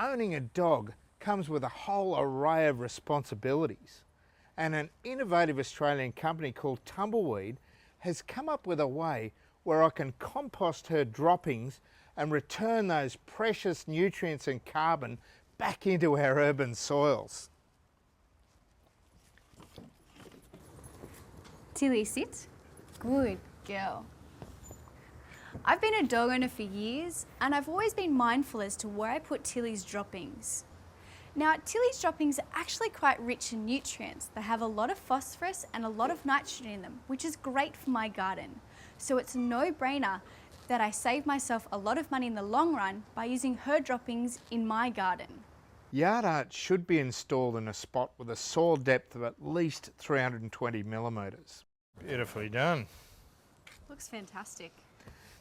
owning a dog comes with a whole array of responsibilities, and an innovative Australian company called Tumbleweed has come up with a way where I can compost her droppings and return those precious nutrients and carbon back into our urban soils. Tilly, sit. Good girl. I've been a dog owner for years and I've always been mindful as to where I put Tilly's droppings. Now, Tilly's droppings are actually quite rich in nutrients. They have a lot of phosphorus and a lot of nitrogen in them, which is great for my garden. So it's a no-brainer that I save myself a lot of money in the long run by using her droppings in my garden. Yard art should be installed in a spot with a soil depth of at least 320 millimetres. Beautifully done. Looks fantastic.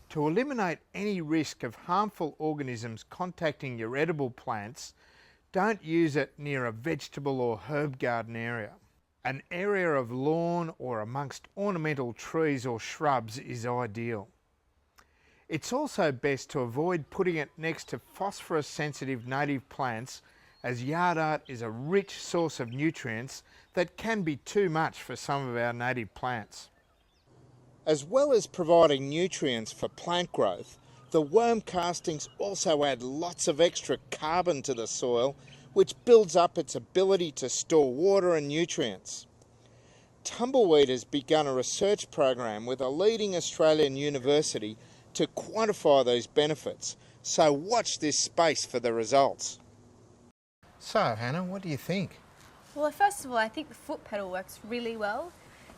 To eliminate any risk of harmful organisms contacting your edible plants, don't use it near a vegetable or herb garden area. An area of lawn or amongst ornamental trees or shrubs is ideal. It's also best to avoid putting it next to phosphorus sensitive native plants, as yard art is a rich source of nutrients that can be too much for some of our native plants. As well as providing nutrients for plant growth, the worm castings also add lots of extra carbon to the soil, which builds up its ability to store water and nutrients. Tumbleweed has begun a research program with a leading Australian university to quantify these benefits, so watch this space for the results. So Hannah, what do you think? Well, first of all, I think the foot pedal works really well.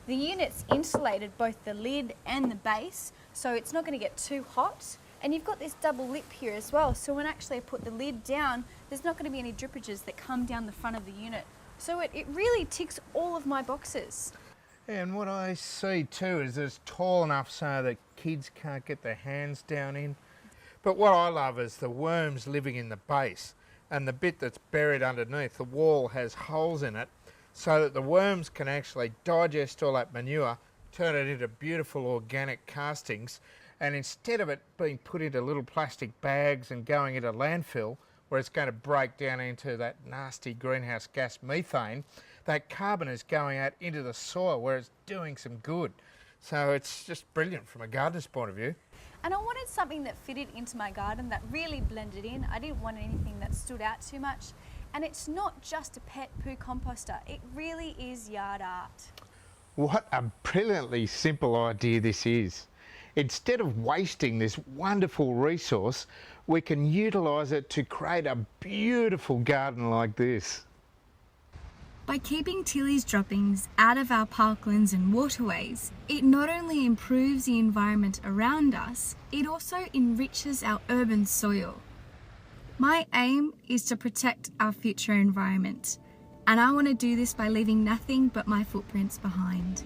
The unit's insulated both the lid and the base, so it's not going to get too hot. And you've got this double lip here as well, so when actually I put the lid down, there's not going to be any drippages that come down the front of the unit. So it really ticks all of my boxes. And what I see too is it's tall enough so that kids can't get their hands down in. But what I love is the worms living in the base, and the bit that's buried underneath the wall has holes in it so that the worms can actually digest all that manure, turn it into beautiful organic castings, and instead of it being put into little plastic bags and going into landfill where it's going to break down into that nasty greenhouse gas methane, that carbon is going out into the soil where it's doing some good. So it's just brilliant from a gardener's point of view. And I wanted something that fitted into my garden, that really blended in. I didn't want anything that stood out too much. And it's not just a pet poo composter, it really is yard art. What a brilliantly simple idea this is. Instead of wasting this wonderful resource, we can utilise it to create a beautiful garden like this. By keeping Tilly's droppings out of our parklands and waterways, it not only improves the environment around us, it also enriches our urban soil. My aim is to protect our future environment, and I want to do this by leaving nothing but my footprints behind.